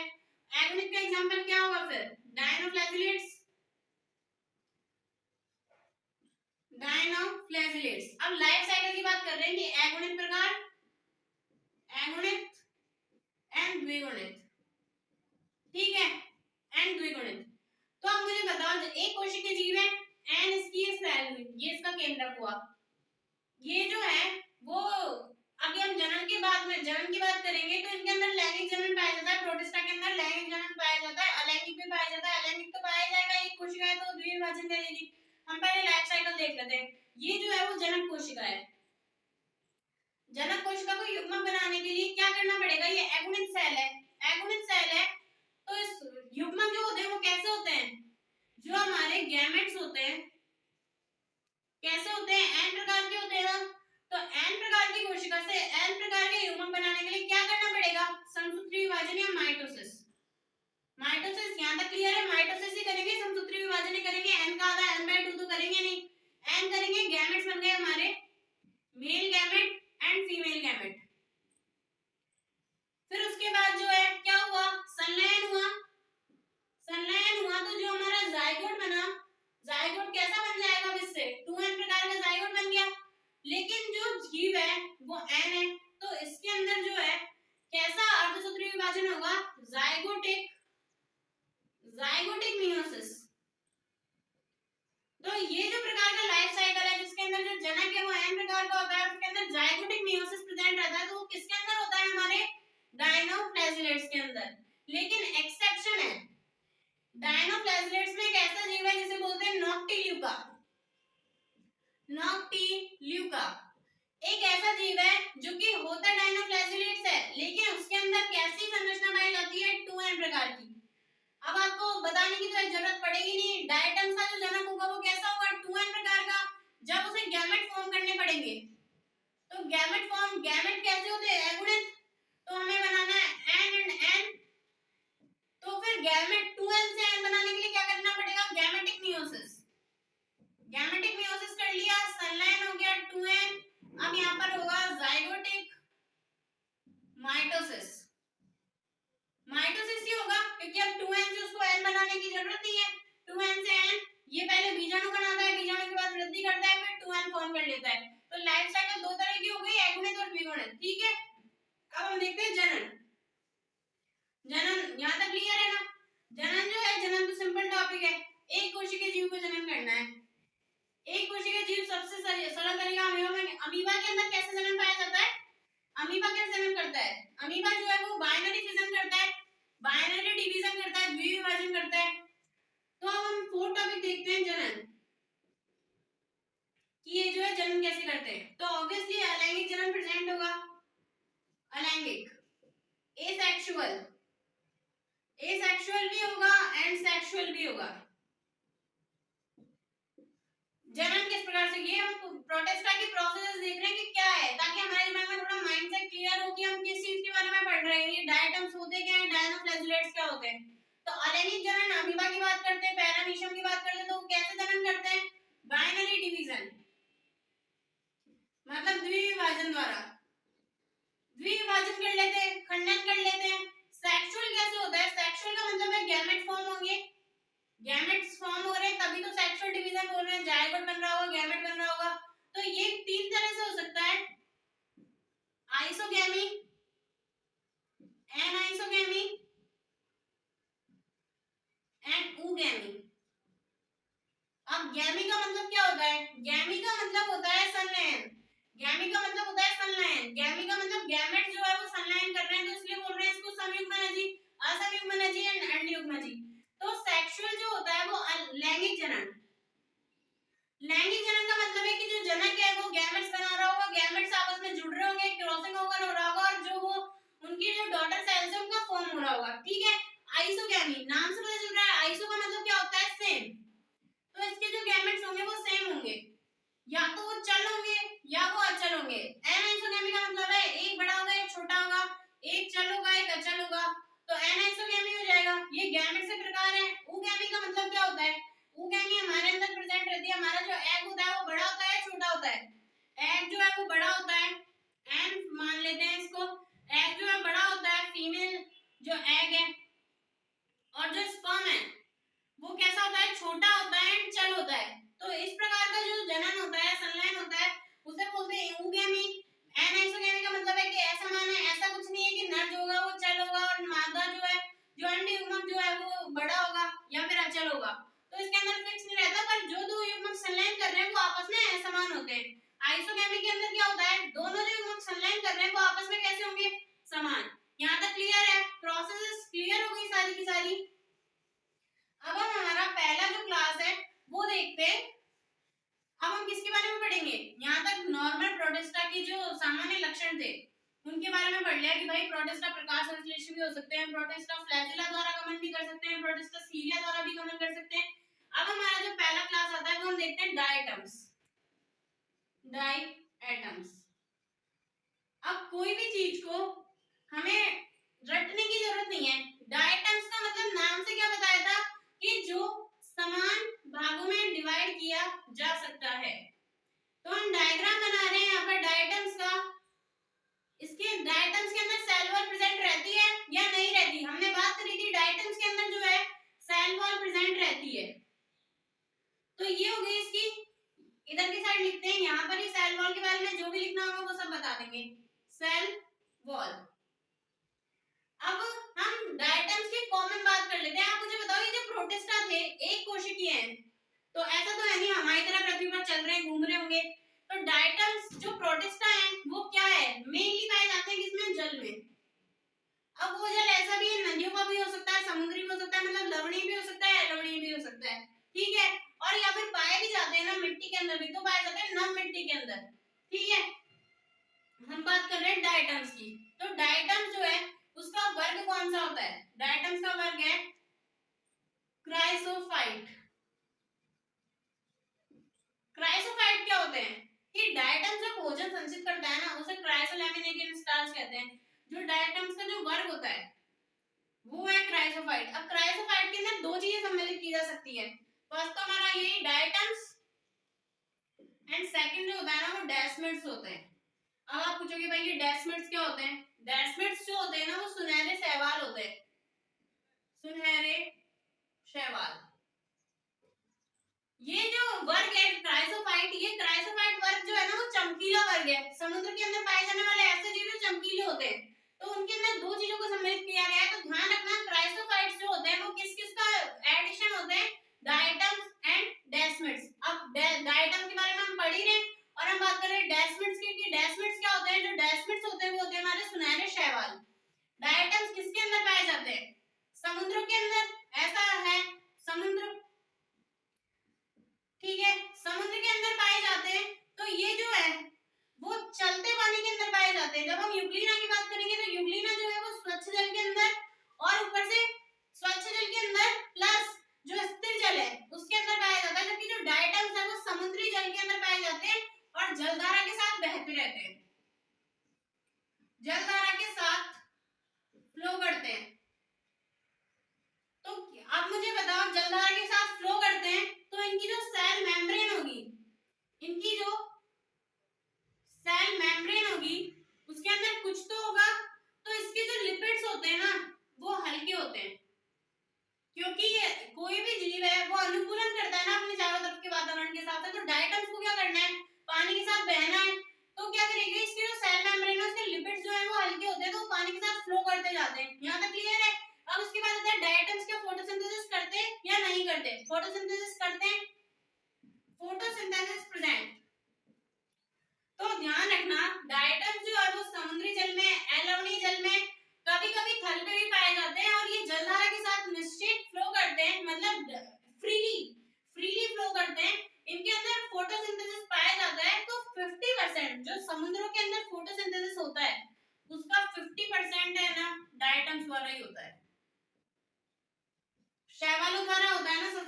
अगुणित का एग्जांपल क्या होगा फिर? डायनोफ्लैजिलेट्स। डायनोफ्लैजिलेट्स। अब लाइफ साइकिल की बात कर रहे हैं कि अगुणित प्रकार, अगुणित एंड द्विगुणित। ठीक है, एंड द्विगुणित। तो अब मुझे बताओ, जो एक कोशिकीय जीव है एन इसकी सेल, ये इसका केंद्रक हुआ, ये जो है वो अभी हम जनन के बाद में जनन की बात करेंगे तो इनके अंदर लैंगिक जनन पाया जाता है। प्रोटिस्टा के अंदर लैंगिक जनन पाया जाता है, अलैंगिक भी पाया जाता है। अलैंगिक तो पाया जाएगा, एक कोशिका है तो द्विविभाजन करेगी। हम पहले लाइफ साइकिल देख लेते हैं। ये जो है वो जनक कोशिका है। जनक कोशिका को युग्मक बनाने के लिए क्या करना पड़ेगा? ये अगुणित सेल है, अगुणित सेल है तो इस युग्मक जो होते हैं वो कैसे होते हैं? जो हमारे गैमेट्स होते हैं कैसे होते हैं? एन प्रकार के होते हैं ना। तो एन प्रकार की कोशिका से एन प्रकार के युग्मक बनाने के लिए क्या करना पड़ेगा? समसूत्री विभाजन या माइटोसिस। माइटोसिस यहां तक क्लियर है? माइटोसिस ही करेंगे, समसूत्री विभाजन ही करेंगे। एन का आधा n/2 तो करेंगे नहीं, एन करेंगे, गैमेट्स बन गए हमारे male gamete and female gamete. फिर उसके बाद जो है क्या हुआ? संलयन हुआ। संलयन हुआ तो जो हमारा जायगोट बना, जायगोट कैसा बन जाएगा? इससे 2n प्रकार का जायगोट बन गया। लेकिन जो जीव है वो n है, तो इसके अंदर जो है कैसा अर्धसूत्री विभाजन होगा? जायगोटिक, जायगोटिक मियोसिस। तो ये जो प्रकार का लाइफ साइकिल है जिसके अंदर जो जनक है वो n प्रकार का होता है, उसके अंदर जायगोटिक मियोसिस प्रेजेंट रहता है, तो वो किसके अंदर होता है? हमारे डायनोफ्लैजिलेट्स के अंदर। लेकिन एक्सेप्शन है, डायनोफ्लैजिलेट्स में एक ऐसा जीव है जिसे बोलते हैं नॉक्टिल्यूका। नॉक्टिल्यूका एक ऐसा जीव है जो कि होता डायनोफ्लैजिलेट्स है, लेकिन उसके अंदर कैसी संरचना पाई जाती है? 2n प्रकार की। अब आपको बताने की तो जरूरत पड़ेगी नहीं, डायटम्स का जो जनक होगा वो कैसा होगा? 2n प्रकार का। जब उसे गैमेट फॉर्म करने पड़ेंगे तो गैमेट फॉर्म, गैमेट कैसे होते हैं? अगुणित। तो हमें बनाना है n एंड n, तो फिर गैमेट 2n से n बनाने के लिए क्या करना पड़ेगा? Gametic meiosis. गैमेटिक मियोसिस कर लिया, संलयन हो गया 2n। अब यहाँ पर होगा जाइगोटिक माइटोसिस। माइटोसिस ही होगा क्योंकि अब 2n से उसको n बनाने की जरूरत नहीं है। 2n से n, ये पहले बीजाणु बनाता है, बीजाणु के बाद वृद्धि करता है, फिर 2n फॉर्म कर लेता है। तो लाइफ साइकिल दो तरह की हो गई, अगुणित और द्विगुणित। ठीक है, अब हम देखते हैं जनन। जनन यहाँ तक क्लियर है ना? जनन जो है, जनन तो सिंपल टॉपिक है, एक कोशिकीय जीव को जनन करना है। एक कोशिकीय जीव सबसे सरल तरीका अमीबा में, अमीबा के अंदर कैसे जनन पाया जाता है? अमीबा कैसे जनन करता है? अमीबा जो है वो बाइनरी फिजन करता है, बाइनरी डिवीजन करता है, द्विविभाजन करता है। तो अब हम फोर्थ टॉपिक देखते हैं, जनन, कि ये जो है जनन कैसे करते हैं। तो ऑब्वियसली अलैंगिक जनन प्रेजेंट होगा, अलैंगिक, एसेक्सुअल, एसेक्सुअल भी होगा एंड सेक्सुअल भी होगा। जनन किस प्रकार से, ये हम प्रोटिस्टा की प्रोसेस देख रहे हैं कि क्या है, ताकि हमारे दिमाग में थोड़ा माइंडसेट क्लियर हो कि हम किस चीज के बारे में पढ़ रहे हैं। ये डायटम्स होते क्या हैं, डायनोफ्लैजिलेट्स क्या होते हैं। तो अलैंगिक जनन, अमीबा की बात करते हैं, पैरामीशियम की बात करते हैं, तो वो कैसे जनन करते हैं? बाइनरी डिवीजन, मतलब द्विविभाजन द्वारा द्विविभाजन कर लेते हैं, खंडन कर लेते हैं। सेक्सुअल कैसे होता है? सेक्सुअल का मतलब है गैमेट फॉर्म होंगे, गैमेट्स फॉर्म हो रहे हैं तभी तो सेक्सुअल डिवीजन बोल रहे हैं, जायगोट बन रहा होगा, गैमेट बन रहा होगा। तो ये तीन तरह से हो सकता है, आइसोगैमी, एनाइसोगैमी एंड ऊगैमी। अब गैमी का मतलब क्या होता है? गैमी का मतलब होता है संलयन, गैमी का मतलब होता है संलयन, गैमी का मतलब गैमेट जो है वो संलयन कर रहे हैं, तो इसलिए बोल रहे हैं इसको संयुग्मन है जी। असंयुग्मनजी एंड अंडयुग्मनजी। तो सेक्सुअल जो होता है वो लैंगिक जनन। लैंगिक जनन का मतलब है कि जो जनक है वो गैमेट्स बना रहा होगा, गैमेट्स आपस में जुड़ रहे होंगे, क्रॉसिंग ओवर हो रहा होगा और जो वो उनकी जो डॉटर सेल्स है उनका फॉर्म हो रहा होगा। ठीक है, आइसोगैमी नाम से पता चल रहा है, आइसो का मतलब क्या होता है सेम, तो इसके जो गैमेट्स होंगे वो सेम होंगे, या तो वो चल होंगे या वो अचल होंगे। एनाइसोगैमी का मतलब है एक बड़ा होगा एक छोटा होगा, एक चल होगा एक अचल होगा, तो एनाइसोगैमी हो जाएगा। ये गैमेट्स के प्रकार हैं। ऊगैमी का मतलब क्या होता है, ऊगैमी हमारे अंदर प्रेजेंट रहती है, हमारा जो एग होता है वो बड़ा होता है छोटा होता है, एग जो है वो बड़ा होता है, एन मान लेते हैं इसको, एग जो है बड़ा होता है, फीमेल जो एग है, और जो स्पर्म है वो कैसा होता है, छोटा होता है एंड चल होता है। तो इस प्रकार का जो जनन होता है, संलयन होता है, उसे बोलते हैं ऊगैमी। एनाइसोगैमी का मतलब है कि ऐसा माना है, ऐसा कुछ नहीं है कि नर जो होगा वो चल होगा और मादा जो है, जो अंडयुग्मक जो है वो बड़ा होगा या फिर अचल होगा, तो इसके अंदर फिक्स नहीं रहता, पर जो दो युग्मक संलयन कर रहे हैं वो आपस में समान होते हैं। आइसोगैमी के अंदर क्या होता है, दोनों जो युग्मक संलयन कर रहे हैं वो आपस में कैसे होंगे, समान। यहाँ तक क्लियर है, प्रोसेस क्लियर हो गई सारी की सारी। अब हम हमारा पहला जो क्लास है वो देखते हैं। अब हम किसके बारे में पढ़ेंगे, यहाँ तक नॉर्मल प्रोटिस्टा की जो सामान्य लक्षण थे उनके बारे में पढ़ लिया कि भाई प्रोटिस्टा प्रकाश संश्लेषी भी हो सकते हैं, प्रोटिस्टा फ्लैजिला द्वारा गमन भी कर सकते हैं, प्रोटिस्टा सीलिया द्वारा भी गमन कर सकते हैं। अब हमारा जो पहला क्लास आता है वो हम देखते हैं डायटम्स। डायटम्स, अब कोई भी चीज को हमें रटने की जरूरत नहीं है। डायटम्स का मतलब नाम से क्या बताया था कि जो समान भागों में डिवाइड किया जा सकता है। तो हम डायग्राम बना रहे हैं यहाँ पर डायटम्स का। इसके डायटम्स के अंदर सेल वॉल प्रेजेंट रहती है या नहीं रहती, हमने बात करी थी डायटम्स के अंदर जो है सेल वॉल प्रेजेंट रहती है। तो ये हो गई इसकी, इधर की साइड लिखते हैं, यहाँ पर ही सेल वॉल के बारे में जो भी लिखना होगा वो सब बता देंगे, सेल वॉल। अब हम डायटम्स की कॉमन बात कर लेते हैं। आप मुझे बताओ ये जो प्रोटिस्टा थे एक कोशिकीय हैं, तो ऐसा तो है नहीं हमारी तरह पृथ्वी पर चल रहे हैं घूम रहे होंगे। तो डायटम्स जो प्रोटिस्टा हैं वो क्या है, मेनली पाए जाते हैं किसमें, जल में। अब वो जल ऐसा भी है, नदियों का भी हो सकता है, समुद्री भी हो सकता है, मतलब लवणीय भी हो सकता है, अलवणीय भी हो सकता है। ठीक है, और या फिर पाए भी जाते हैं ना मिट्टी के अंदर भी, तो पाए जाते हैं नम मिट्टी के अंदर। ठीक है, हम बात कर रहे हैं डायटम्स की। तो डायटम्स जो है उसका वर्ग कौन सा होता है, डायटम्स का वर्ग है क्राइसोफाइट। क्राइसोफाइट क्या होते हैं कि डायटम्स जब भोजन संचित करता है ना उसे क्राइसोलैमिनेटेड स्टार्च कहते हैं। जो डायटम्स का जो वर्ग होता है वो है क्राइसोफाइट। अब क्राइसोफाइट के अंदर दो चीजें सम्मिलित की जा सकती है, फर्स्ट तो हमारा यही डायटम्स एंड सेकंड जो होता है ना वो डेस्मिड्स होते हैं। अब आप पूछोगे भाई ये डेस्मिड्स क्या होते हैं, डेस्मिड्स जो होते हैं ना वो सुनहरे शैवाल होते हैं, सुनहरे शैवाल। ये जो वर्ग है क्राइसोफाइट, ये क्राइसोफाइट वर्ग जो है ना वो चमकीला वर्ग है। समुद्र के अंदर पाए जाने वाले ऐसे जीव जो चमकीले होते हैं, तो उनके अंदर दो चीजों को सम्मिलित किया गया है। तो ध्यान रखना क्राइसोफाइट्स जो होते हैं वो किस किस का एडिशन होते हैं, डायटम्स एंड डेस्मिड्स। अब डायटम के बारे में हम पढ़ ही रहे हैं और हम बात कर रहे हैं डेस्मिड्स की कि डेस्मिड्स क्या होते हैं। जो डेस्मिड्स होते हैं वो होते हैं हमारे सुनहरे शैवाल। डायटम्स किसके अंदर पाए जाते हैं, समुद्र के अंदर, ऐसा है समुद्र। ठीक है, समुद्र के अंदर पाए जाते हैं। तो ये जो है वो चलते पानी के अंदर पाए जाते हैं। जब हम यूग्लिना की बात करेंगे तो यूग्लिना जो है वो स्वच्छ जल के अंदर और ऊपर से स्वच्छ जल के अंदर प्लस जो स्थिर जल है उसके अंदर पाया जाता है, जबकि जो डायटम्स है वो समुद्री जल के अंदर पाए जाते हैं और जलधारा के साथ बहते रहते हैं, जलधारा के साथ फ्लो करते हैं। तो अब मुझे बताओ जलधारा के साथ फ्लो करते हैं तो इनकी जो सेल मेम्ब्रेन होगी, इनकी जो सेल मेम्ब्रेन होगी उसके अंदर कुछ तो होगा। तो इसके जो लिपिड्स होते हैं ना वो हल्के होते हैं, क्योंकि कोई भी जीव है वो अनुकूलन करता है ना अपने चारों तरफ के वातावरण के साथ। तो डायटम्स को क्या करना है, पानी के साथ बहना है। तो क्या करेगी, इसके जो सेल मेम्ब्रेन है उसके लिपिड्स जो है वो हल्के होते हैं, तो पानी के साथ फ्लो करते जाते हैं। यहाँ तक क्लियर है। अब उसके बाद आता है डायटम्स क्या फोटोसिंथेसिस करते हैं या नहीं करते, फोटोसिंथेसिस करते हैं, फोटोसिंथेसिस प्रेजेंट। तो ध्यान रखना डायटम्स जो है वो समुद्री जल में, अलवणीय जल में, कभी कभी थल पे भी पाए जाते हैं और ये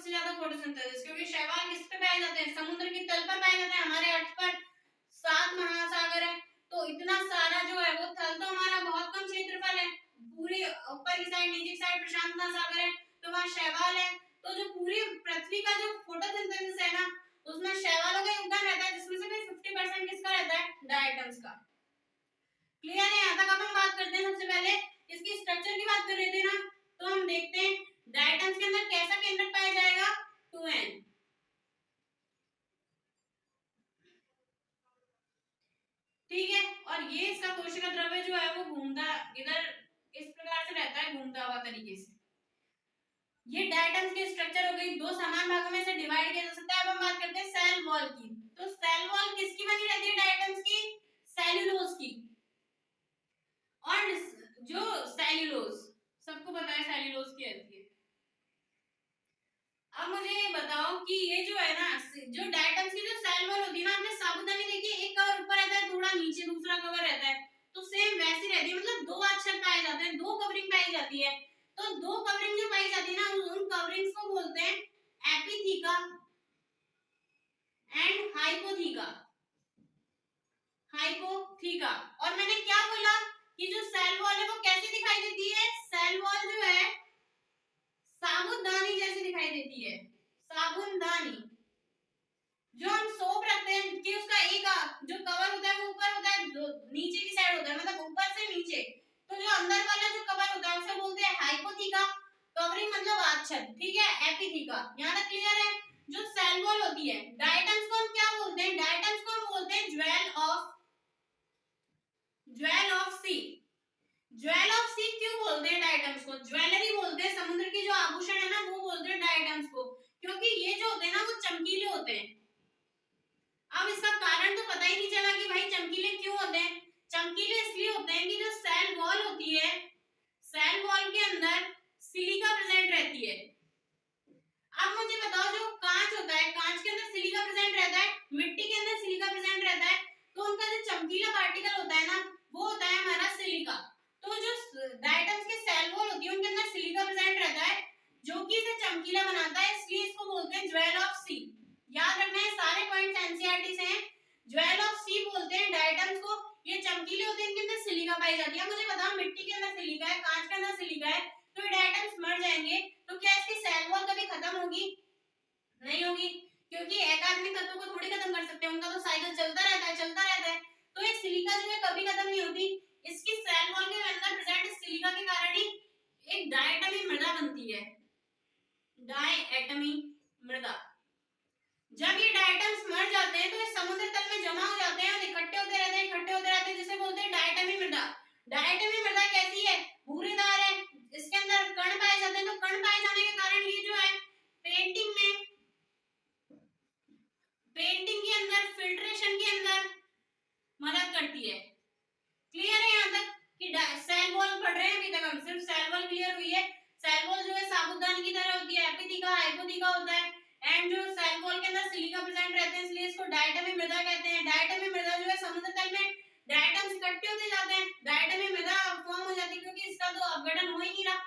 सबसे ज्यादा फोटोसिंथेसिस, क्योंकि शैवाल किस पे पाए जाते हैं, समुद्र की तल पर पाए जाते हैं। हमारे अर्थ पर 7 महासागर है, तो इतना सारा जो है वो थल तो हमारा बहुत कम क्षेत्रफल है, पूरी ऊपर की साइड नीचे की साइड प्रशांत महासागर है, तो वहाँ शैवाल है। तो जो पूरी पृथ्वी का जो फोटोसिंथेसिस है ना, उसमें शैवालों का योगदान रहता है, जिसमें से भी 50% किसका रहता है, डायटम्स का। क्लियर है? यहाँ तक अपन बात करते हैं। सबसे पहले इसकी स्ट्रक्चर की बात कर रहे थे ना, तो हम देखते हैं डायटम्स के अंदर कैसा केंद्रक पाया जाएगा, 2n। ठीक है, और ये इसका कोशिका द्रव्य जो है वो घूमता इधर इस प्रकार से रहता है, घूमता हुआ तरीके से। ये डायटम्स की स्ट्रक्चर हो गई, दो समान भागों में से डिवाइड किया जा सकता है। अब हम बात करते हैं सेल वॉल की। तो सेल वॉल किसकी बनी रहती है डायटम्स की, सेल्यूलोज की। और जो सेल्यूलोज सबको पता है सेल्यूलोज की रहती है। अब मुझे ये बताओ कि ये जो है ना, जो डायटम्स की जो सेल वॉल होती है ना, आपने साबुदानी देखी, एक कवर ऊपर रहता है, थोड़ा नीचे दूसरा कवर रहता है, तो सेम वैसी रहती है, मतलब दो आच्छाद पाए जाते हैं, दो कवरिंग पाई जाती है। तो दो कवरिंग जो पाई जाती है ना, उन कवरिंग्स को बोलते हैं एपिथीका एंड हाइपोथीका। हाइपोथीका। और मैंने क्या बोला कि जो सेल वॉल है वो कैसी दिखाई देती है, सेल वॉल जो है साबुदानी जैसी दिखाई देती है, साबुदानी। जो हम सोप रखते हैं कि उसका एक जो कवर होता है वो ऊपर होता है, नीचे की साइड होता है, मतलब ऊपर से नीचे, तो जो अंदर वाला जो कवर होता है उसे बोलते हैं हाइपोथीका, कवरिंग मतलब आच्छाद। ठीक है, एपिथीका। यहाँ तक क्लियर है? जो सेल वॉल होती है, डायटम्स को हम क्या बोलते हैं, डायटम्स को हम बोलते हैं jewel of sea. Jewel of sea क्यों बोलते हैं डायटम्स को, ज्वेलरी बोलते हैं, समुद्र के जो आभूषण है ना वो बोलते हैं डायटम्स को, क्योंकि ये जो होते हैं ना वो चमकीले होते हैं। अब इसका कारण तो पता ही नहीं चला कि भाई चमकीले क्यों होते हैं। चमकीले इसलिए होते हैं कि जो सेल वॉल होती है, सेल वॉल के अंदर सिलिका प्रेजेंट रहती है। अब मुझे बताओ, जो कांच होता है, कांच के अंदर सिलिका प्रेजेंट रहता है, मिट्टी के अंदर सिलिका प्रेजेंट रहता है, तो उनका जो चमकीला पार्टिकल होता है ना वो होता है हमारा सिलिका। तो जो डायटम्स के सेल वॉल होती है उनके अंदर सिलिका प्रेजेंट रहता है, जो कि इसे चमकीला बनाता है, इसलिए इसको बोलते हैं ज्वेल ऑफ सी। याद रखना है, सारे पॉइंट्स एनसीईआरटी से हैं। ज्वेल ऑफ सी बोलते हैं डायटम्स को, ये चमकीले होते हैं, इनके अंदर सिलिका पाई जाती है। मुझे बताओ, मिट्टी के अंदर सिलिका है, कांच के अंदर सिलिका है, तो ये डायटम्स मर जाएंगे, तो क्या इसकी सेल वॉल कभी खत्म होगी? नहीं होगी, क्योंकि एकात्मिक तत्वों को थोड़ी खत्म कर सकते हैं, उनका तो साइकिल चलता रहता है, चलता रहता है। तो ये सिलिका जो है कभी खत्म नहीं होती, इसकी सेल वॉल के अंदर प्रेजेंट सिलिका के कारण ही एक डायटमी मृदा बनती है, डायटमी मृदा। जब ये डायटम्स मर जाते हैं तो ये समुद्र तल में जमा हो जाते हैं और इकट्ठे होते रहते हैं, इकट्ठे होते रहते हैं, जिसे बोलते हैं डायटमी मृदा। डायटमी मृदा कैसी है, भूरेदार है, इसके अंदर कण पाए जाते हैं, तो कण पाए जाने के कारण ये जो है पेंटिंग के अंदर, फिल्ट्रेशन के अंदर मदद करती है। क्लियर है यहाँ तक कि सेल वॉल पढ़ रहे हैं अभी तक हम, सिर्फ सेल वॉल क्लियर हुई है। सेल वॉल जो है साबुदानी की तरह होती है, एपिथीका हाइपोथीका होता है, एंड जो सेल वॉल के अंदर सिलिका प्रेजेंट रहते हैं, इसलिए इसको डायटमी मृदा कहते हैं। डायटमी मृदा जो है समुद्र तल में डायटम्स इकट्ठे होते जाते हैं, डायटमी मृदा फॉर्म हो जाती है, क्योंकि इसका तो अपघटन हो ही नहीं रहा,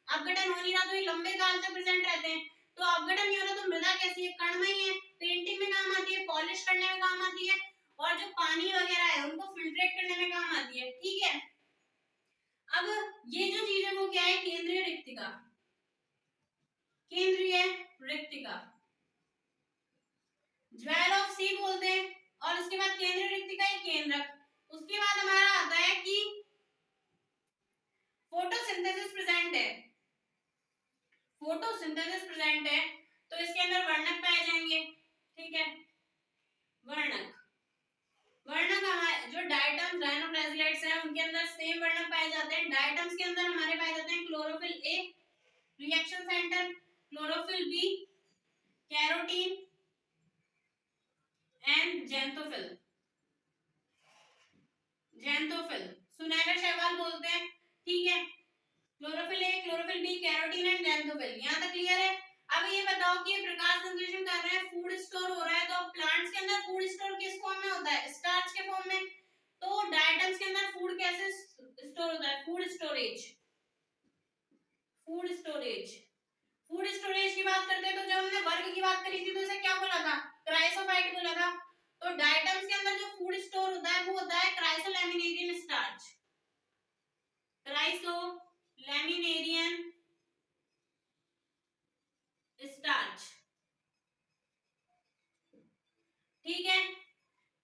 अपघटन हो नहीं रहा तो ये लंबे काल तक प्रेजेंट रहते हैं। तो अपघटन नहीं हो रहा तो मृदा कैसी है, कणमयी है, पेंटिंग में काम आती है, पॉलिश करने में काम आती है, और जो पानी वगैरह है उनको फिल्ट्रेट करने में काम आती है। ठीक है, अब ये जो चीज है वो क्या है, केंद्रीय रिक्तिका। केंद्रीय रिक्तिका ज्वेल ऑफ सी बोलते हैं, और उसके बाद केंद्रीय रिक्तिका एक केंद्रक। उसके बाद हमारा आता है कि फोटोसिंथेसिस प्रेजेंट है, फोटोसिंथेसिस प्रेजेंट है, तो इसके अंदर वर्णक पाए जाएंगे। ठीक है, वर्णक, वर्णक हमारे जो डायटम्स राइनोप्लाजियाइड्स हैं उनके अंदर सेम वर्णक पाए जाते हैं। डायटम्स के अंदर हमारे पाए जाते हैं chlorophyll A, reaction centre, chlorophyll B, carotene and xanthophyll. Xanthophyll सुनहरा शैवाल बोलते हैं। ठीक है, chlorophyll A, chlorophyll B, carotene and xanthophyll. यहाँ तक क्लियर है? अब ये बताओ कि प्रकाश संश्लेषण कर रहे हैं, फूड स्टोर हो रहा है, तो प्लांट्स के अंदर फूड स्टोर किस फॉर्म में होता है, स्टार्च के फॉर्म में। तो डायटम्स के अंदर फूड कैसे स्टोर होता है, food storage. Food storage, food storage की बात करते हैं तो जब हमने वर्ग की बात करी थी तो इसे क्या बोला था, क्राइसोफाइट बोला था। तो डायटम्स के अंदर जो फूड स्टोर होता है वो होता है क्राइसोलैमिनेरियन स्टार्च, क्राइसोलैमिनेरियन स्टार्च, ठीक है।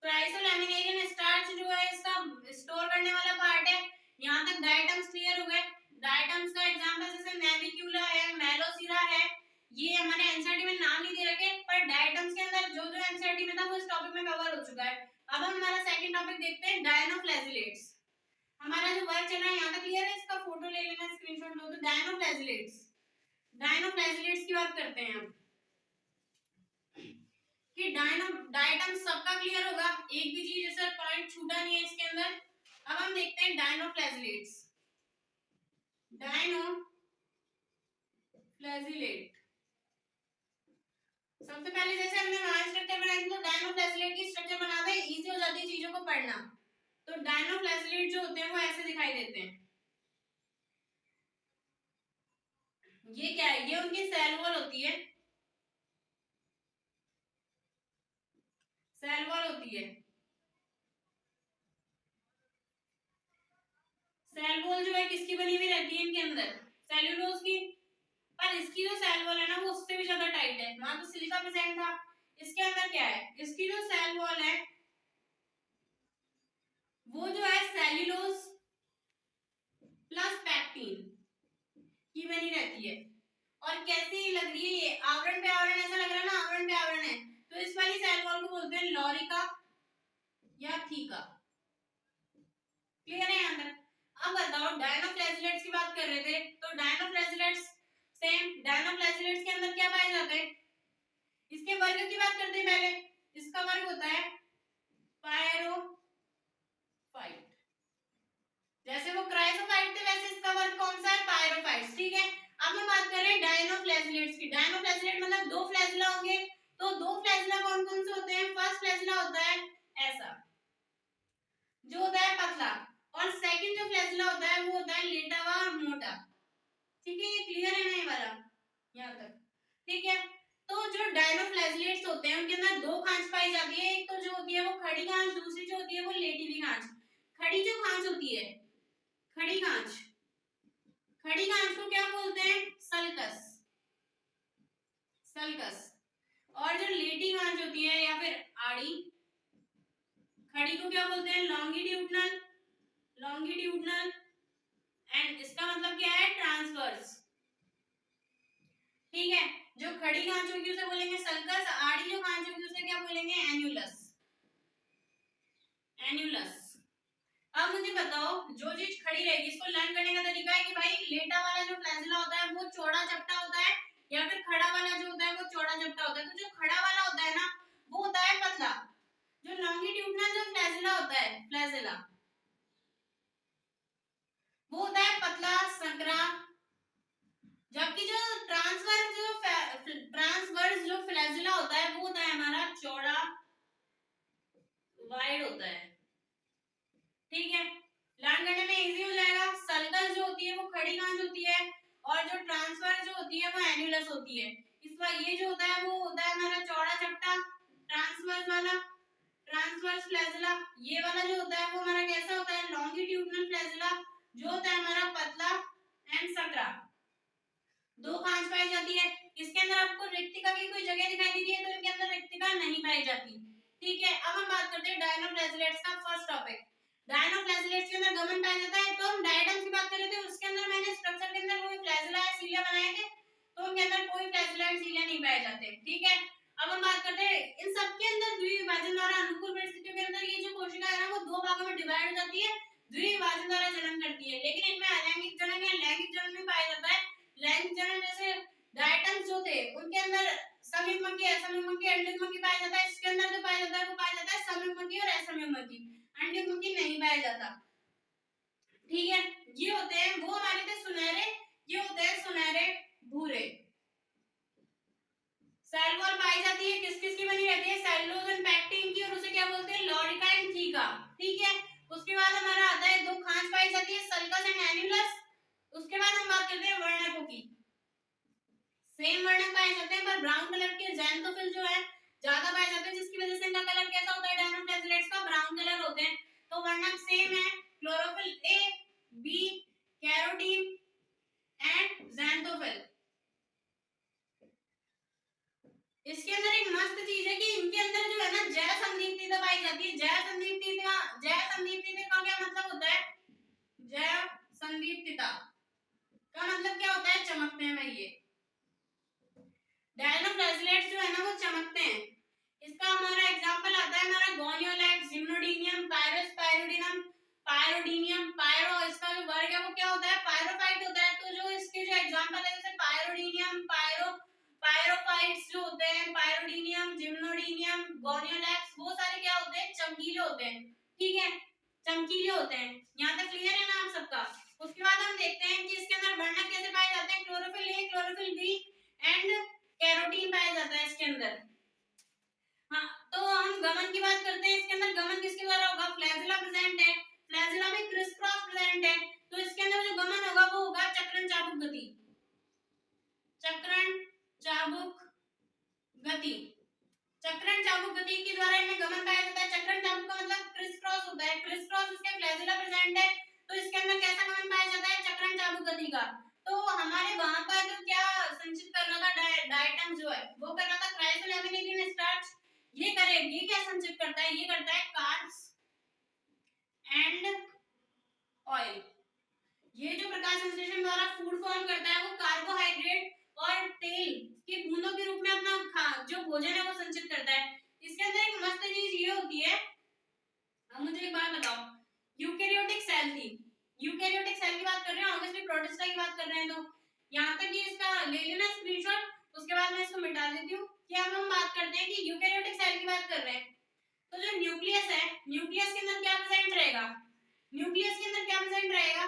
क्राइसोलैमिनेरियन स्टार्च जो है इसका स्टोर करने वाला पार्ट है। यहाँ तक डायटम्स क्लियर हो गए। डायटम्स का एग्जांपल जैसे नेविक्यूला है, मेलोसिरा है, ये हमारे एनसीईआरटी में नाम नहीं दे रखे, पर डायटम्स के अंदर जो जो एनसीईआरटी में था वो इस टॉपिक में कवर हो चुका है। अब हम हमारा सेकंड टॉपिक देखते हैं, डायनोफ्लैजिलेट्स। हमारा जो वर्क चल रहा है यहाँ तक क्लियर है, इसका फोटो ले लेना, स्क्रीनशॉट लो। तो डायनोफ्लैजिलेट्स, डायनोफ्लैजिलेट्स की बात करते हैं हम कि डायटम सबका क्लियर होगा, एक भी चीज जैसे पॉइंट छूटा नहीं है इसके अंदर। अब हम देखते हैं डायनोफ्लैजिलेट्स। डायनोफ्लैजिलेट, सबसे पहले जैसे हमने वहां स्ट्रक्चर बनाई थी तो डायनोफ्लैजिलेट की स्ट्रक्चर बनाते हैं, इजी हो जाती है चीजों को पढ़ना। तो डायनोफ्लैजिलेट जो होते हैं वो ऐसे दिखाई देते हैं। ये क्या है, ये उनकी सेल वॉल होती है, सेल वॉल होती है। सेल वॉल जो है किसकी बनी हुई रहती है इनके अंदर, सेल्यूलोज की। पर इसकी जो सेल वॉल है ना वो उससे भी ज्यादा टाइट है, वहां तो सिलिका प्रेजेंट था, इसके अंदर क्या है, इसकी जो सेल वॉल है वो जो है सेल्यूलोज प्लस पैक्टिन की बनी रहती है। और कैसी लग रही है ये, आवरण पे आवरण, ऐसा लग रहा है ना आवरण पे आवरण है। तो इस वाली सेल वॉल को बोलते हैं लॉरिका या थीका। क्लियर है यहाँ तक। अब बताओ डायनोफ्लैजिलेट्स की बात कर रहे थे, तो डायनोफ्लैजिलेट्स सेम, डायनोफ्लैजिलेट्स के अंदर क्या पाए जाते हैं, इसके वर्ग की बात करते हैं पहले। इसका वर्ग होता है पायरोफाइट, जैसे वो क्राइसोफाइट थे वैसे इसका वर्ग कौन सा है, पायरोफाइट्स, ठीक है। अब हम बात कर रहे हैं डायनोफ्लैजिलेट्स की। डायनोफ्लैजिलेट मतलब दो फ्लैजिला होंगे। तो दो फ्लैजिला कौन कौन से होते हैं, फर्स्ट फ्लैजिला होता है ऐसा जो होता है पतला, और सेकंड जो फ्लैजिला होता है वो होता है लेटा हुआ और मोटा, ठीक है। ये क्लियर है ना ये वाला यहाँ तक, ठीक है। तो जो डायनोफ्लैजिलेट्स होते हैं उनके अंदर दो खांच पाई जाती है, एक तो जो होती है वो खड़ी खांच, दूसरी जो होती है वो लेटी हुई खांच। खड़ी जो खांच होती है, खड़ी खांच, खड़ी खांच को क्या बोलते हैं, सल्कस, सल्कस। और जो लेटी खांच होती है या फिर आड़ी, खड़ी को क्या बोलते हैं, लॉन्गिट्यूडनल, लॉन्गिट्यूडनल। एंड इसका मतलब क्या है, ट्रांसवर्स, ठीक है। जो खड़ी खांच होगी उसे बोलेंगे सल्कस, आड़ी जो खांच होगी उसे क्या बोलेंगे, एन्युलस, एन्युलस। अब मुझे बताओ जो चीज खड़ी रहेगी इसको लर्न करने का तरीका है कि भाई लेटा वाला जो फ्लैजिला होता है वो चौड़ा चपटा होता है, या फिर खड़ा वाला जो होता है वो चौड़ा चपटा होता है। तो जो खड़ा वाला होता है ना वो होता है पतला, जो लॉन्गिट्यूडनल जो फ्लैजिला होता है, फ्लैजिला वो होता है पतला संकरा, जबकि जो ट्रांसवर्स जो फ्लैजिला होता है वो होता है हमारा चौड़ा, वाइड होता है, ठीक है। लर्न करने में इजी हो जाएगा। सल्कस जो होती है वो खड़ी खांच होती है, और जो ट्रांसवर्स जो होती है वो एन्युलस होती है। इस बार ये जो होता है वो होता है हमारा चौड़ा चपटा, ट्रांसवर्स वाला, ट्रांसवर्स फ्लैजिला। ये वाला जो होता है वो हमारा कैसा होता है, लॉन्गिट्यूडनल फ्लैजिला, जो होता है हमारा पतला एंड सकरा। दो खांच पाई जाती है। इसके अंदर आपको रिक्तिका की कोई जगह दिखाई दे रही है तो इनके अंदर रिक्तिका नहीं पाई जाती, ठीक है। अब हम बात करते हैं डायनोफ्लैजिलेट्स का फर्स्ट टॉपिक। डायनोफ्लैजिलेट्स के अंदर गमन पाया जाता है। तो हम डायटम्स की बात कर रहे थे, उसके अंदर मैंने स्ट्रक्चर के अंदर कोई फ्लैजिला या सीलिया बनाए थे, तो उनके अंदर कोई फ्लैजिला एंड सीलिया नहीं पाए जाते, ठीक है। अब हम बात करते हैं इन सब के अंदर द्विविभाजन द्वारा अनुकूल परिस्थितियों के अंदर ये जो कोशिका है ना वो दो भागों में डिवाइड हो जाती है, द्विविभाजन द्वारा जन्म करती है। लेकिन इनमें अलैंगिक जनन या लैंगिक जनन भी पाया जाता है। लैंगिक जनन जैसे डायटम्स जो थे उनके अंदर समयुग्मकी, असमयुग्मकी, अंडयुग्मकी पाया जाता है। इसके अंदर जो पाया जाता है वो पाया जाता है समयुग्मकी और असमयुग्मकी, अंडयुग्मकी नहीं पाया जाता, ठीक है। ये होते हैं वो हमारे थे सुनहरे, ये होते हैं सुनहरे भूरे। सेल वॉल पाई जाती है, किस किस की बनी रहती है, सेल्यूलोज एंड पैक्टिन की, और उसे क्या बोलते हैं, लॉरिका एंड थीका, ठीक है। उसके बाद हमारा आता है दो खांच पाई जाती है, सल्कस एंड एन्युलस। उसके बाद हम बात करते हैं वर्णकों की, सेम वर्णक पाए जाते हैं, पर ब्राउन कलर के ज़ैंथोफिल जो है ज्यादा पाए जाते हैं, जिसकी वजह से इनका कलर कैसा होता है, डायनोफ्लाजेलेट्स का ब्राउन कलर होते हैं। तो वर्णक सेम है, chlorophyll A, B, carotene and xanthophyll. इसके अंदर एक मस्त चीज है कि इनके अंदर जो है ना जैव संदीप्तता पाई जाती है। जैव संदीप्तता का क्या मतलब होता है? जैव संदीप्तता का मतलब क्या होता है? चमकते हैं भाई। ये डायनोफ्लाजेलेट्स जो है ना वो चमकते हैं। इसका हमारा एग्जांपल आता है हमारा गोनियोलैक्स, जिम्नोडीनियम, पायरोस्पायरोडिनम, पायरोडीनियम, पायरो, इसका जो वर्ग है वो क्या होता है? पायरोफाइट होता है। तो जो इसके जो एग्जांपल है जैसे पायरोडीनियम, पायरोफाइट्स जो होते हैं, पायरोडीनियम, जिम्नोडीनियम, गोनियोलैक्स, वो सारे क्या होते हैं? चमकीले होते हैं। ठीक है, चमकीले होते हैं। यहाँ तक क्लियर है ना आप सबका? उसके बाद हम देखते हैं कि इसके अंदर वर्णक कैसे पाए जाते हैं। Chlorophyll A, chlorophyll B and carotene पाया जाता है इसके अंदर। हाँ, तो हम गमन की बात करते हैं। इसके अंदर गमन किसके द्वारा होगा? फ्लैजिला प्रेजेंट है, फ्लैजिला में क्रिस क्रॉस प्रेजेंट है, तो इसके अंदर जो गमन होगा वो होगा चक्रण चाबुक गति। चक्रण चाबुक गति, चक्रण चाबुक गति के द्वारा इनमें गमन पाया जाता है। चक्रण चाबुक का मतलब क्रिस क्रॉस होता है, क्रिस क्रॉस इसके फ्लैजिला प्रेजेंट है, तो इसके अंदर कैसा गमन पाया जाता है? चक्रण चाबुक गति का। तो हमारे वहां पर जो क्या संचित कर रहा था, डायटम जो है वो कर रहा था क्राइसोलैमिनेटिन स्टार्च। ये करे, ये क्या संचित करता है? ये करता है कार्ब्स एंड ऑयल। ये जो प्रकाश संश्लेषण द्वारा फूड फॉर्म करता है वो कार्बोहाइड्रेट और तेल के बूंदों के रूप में अपना जो भोजन है वो संचित करता है। इसके अंदर एक मस्त चीज ये होती है, अब मुझे एक बात बताओ, यूकेरियोटिक सेल थी, यूकेरियोटिक सेल की बात कर रहे हैं, ऑब्वियसली प्रोटिस्टा की बात कर रहे हैं। तो यहाँ तक ये इसका ले लेना स्क्रीनशॉट, उसके बाद मैं इसको मिटा देती हूँ कि अब हम बात करते हैं कि यूकेरियोटिक सेल की बात कर रहे हैं। तो जो न्यूक्लियस है, न्यूक्लियस के अंदर क्या प्रेजेंट रहेगा? न्यूक्लियस के अंदर क्या प्रेजेंट रहेगा?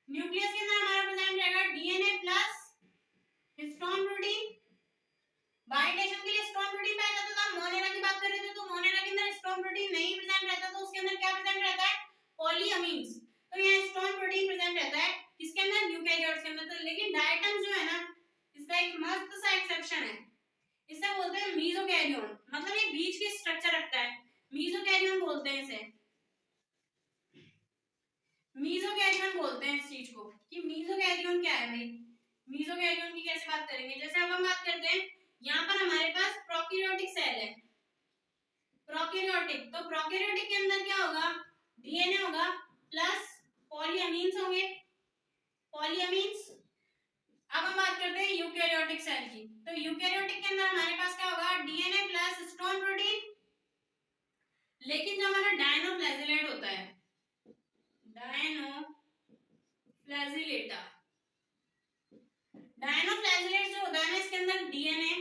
न्यूक्लियस के अंदर हमारा प्रेजेंट रहेगा डीएनए प्लस हिस्टोन प्रोटीन। बाइंडेशन के लिए हिस्टोन प्रोटीन पाया जाता था। मोनेरा की बात कर रहे थे तो मोनेरा के अंदर हिस्टोन प्रोटीन नहीं प्रेजेंट रहता, तो उसके अंदर क्या प्रेजेंट रहता है? पॉलीअमीन्स। तो यहाँ हिस्टोन प्रोटीन प्रेजेंट रहता है किसके अंदर? यूकेरियोट्स के अंदर। तो लेकिन डायटम जो है ना, इसका एक मस्त सा एक्सेप्शन है, इसे बोलते हैं मीसोकैरियोन, मतलब ये बीच की स्ट्रक्चर रखता है, मीसोकैरियोन बोलते हैं इसे। मीसोकैरियोन बोलते हैं इस चीज को कि मीसोकैरियोन क्या है भाई। मीसोकैरियोन की कैसे बात करेंगे? जैसे अब हम बात करते हैं, यहाँ पर हमारे पास प्रोकैरियोटिक सेल है, प्रोकैरियोटिक। तो प्रोकैरियोटिक के अंदर क्या होगा? डीएनए होगा प्लस पॉलीअमीन्स होंगे, पॉलीअमीन्स। अब हम बात करते हैं यूकेरियोटिक सेल की। तो यूकेरियोटिक के अंदर हमारे पास क्या होगा? DNA plus histone protein. लेकिन जो हमारा डायनोफ्लैजिलेट होता है, डायनोफ्लैजिलेटा, डायनोफ्लैजिलेट जो होता है ना, इसके अंदर DNA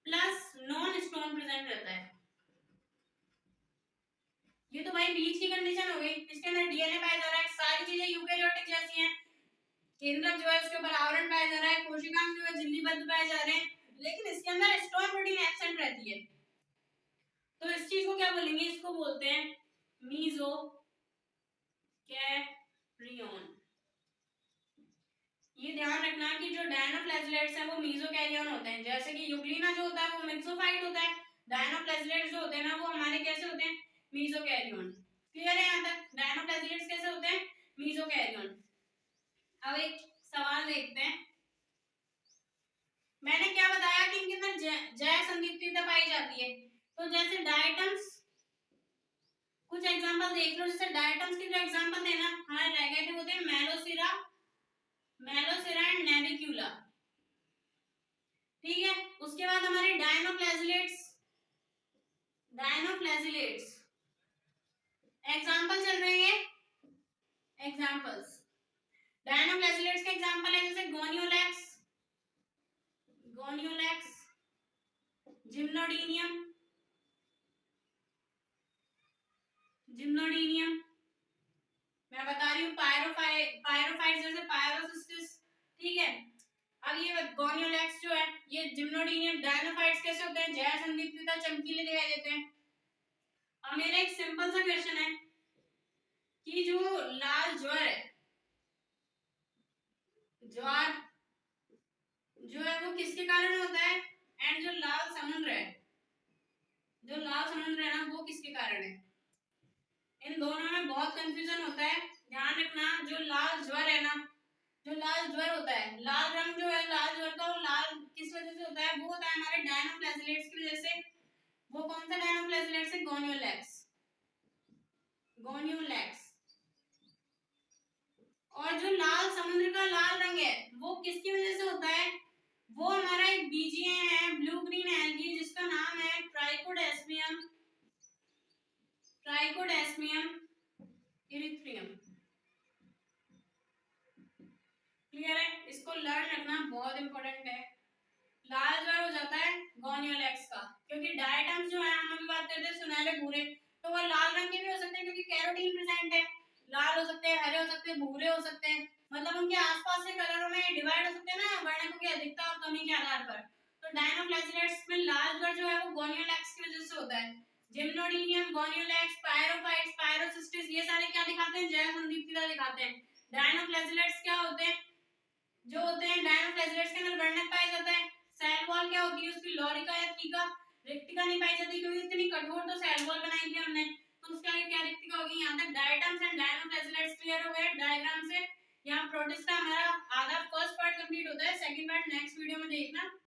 plus non histone present रहता है। ये तो भाई बीच की कंडीशन हो गई, इसके अंदर डीएनए पाया जा रहा है, सारी चीजें यूकेरियोटिक जैसी हैं। केंद्रक जो है उसके ऊपर आवरण पाया जा रहा है, कोशिकांग जो है झिल्लीबद्ध पाए जा रहे हैं, लेकिन इसके अंदर हिस्टोन प्रोटीन एब्सेंट रहती है। तो इस चीज को क्या बोलेंगे? इसको बोलते हैं मीसोकैरियोन। ये ध्यान रखना कि जो डायनोफ्लैजिलेट्स हैं वो मीसोकैरियोन होते हैं। जैसे कि यूग्लिना जो होता है वो मिक्सोफाइट होता है, डायनोफ्लैजिलेट्स जो होते हैं ना वो हमारे कैसे होते हैं? मीसोकैरियोन। क्लियर है यहाँ तक? डायनोफ्लैजिलेट्स कैसे होते हैं? मीसोकैरियोन। अब एक सवाल देखते हैं, मैंने क्या बताया कि इनके अंदर जैव संदीप्तता पाई जाती है। तो जैसे डायटम्स, कुछ एग्जांपल देख लो। जैसे डायटम्स के जो एग्जांपल है ना हमारे रह गए थे वो थे मेलोसिरा, मेलोसिरा एंड नेविक्यूला। ठीक है, उसके बाद हमारे डायनोफ्लैजिलेट्स, डायनोफ्लैजिलेट्स एग्जांपल चल रहे हैं, एग्जांपल्स डायनोफ्लैजिलेट्स के एग्जांपल है जैसे गोनियोलैक्स, गोनियोलैक्स, जिम्नोडीनियम, जिम्नोडीनियम, मैं बता रही हूँ पायरोफाइट जैसे पायरोसिस्टिस। ठीक है, अब ये गोनियोलैक्स जो है, ये जिम्नोडीनियम, डायनोफाइट्स कैसे होते हैं? जैव संदीप्तता, चमकीले दिखाई देते हैं। अब मेरा एक सिंपल सा क्वेश्चन है कि जो लाल ज्वर है, ज्वार, जो है वो किसके कारण होता है, एंड जो लाल समुद्र है, जो लाल समुद्र है ना वो किसके कारण है। इन दोनों में बहुत कंफ्यूजन होता है, ध्यान रखना। जो लाल ज्वर है ना, जो लाल ज्वर होता है, लाल रंग जो है लाल ज्वर का, वो लाल किस वजह से होता है, वो होता है हमारे डायनोफ्लैजिलेट्स की वजह से। वो कौन सा डायनोफ्लैजिलेट्स है, गोनियोलैक्स, गोनियोलैक्स। और जो लाल समुद्र का लाल रंग है वो किसकी वजह से होता है, वो हमारा एक बीजीए है, ब्लू ग्रीन एल्गी, जिसका नाम है ट्राइकोडेस्मियम, ट्राइकोडेस्मियम इरिथ्रियम। क्लियर है, इसको लर्न रखना बहुत इंपॉर्टेंट है। लाल ज्वर हो जाता है गोनियोलैक्स का, क्योंकि डायटम्स जो है हम अभी बात करते हैं सुनहरे भूरे, तो वो लाल रंग के भी हो सकते हैं क्योंकि कैरोटीन प्रेजेंट है। लाल हो सकते हैं, हरे हो सकते हैं, भूरे हो सकते हैं, मतलब उनके आसपास के कलरों में डिवाइड हो सकते हैं ना वर्णकों की अधिकता और कमी के आधार पर। तो डायनोफ्लैजिलेट्स में लाल ज्वर जो है वो गोनियोलैक्स की वजह से होता है। जिम्नोडिनियम, गोनियोलैक्स, पायरोफाइट्स, पायरोसिस्टिस, ये सारे क्या दिखाते हैं, जैव संदीप्तता दिखाते हैं। डायनोफ्लैजिलेट्स क्या होते हैं, जो होते हैं डायनोफ्लैजिलेट्स के अंदर वर्णक पाया जाता है। सेल वॉल क्या होती है उसकी, लॉरिका या थीका, रिक्तिका नहीं पाई जाती क्योंकि इतनी कठोर तो सेल वॉल बनाई थी हमने, तो उसके आगे क्या रिक्तिका होगी। यहाँ तक डायटम्स एंड डायनोफ्लैजिलेट्स क्लियर हो गए डायग्राम से। यहाँ प्रोटिस्टा हमारा आधा फर्स्ट पार्ट कंप्लीट होता है, सेकंड पार्ट नेक्स्ट वीडियो में देखना।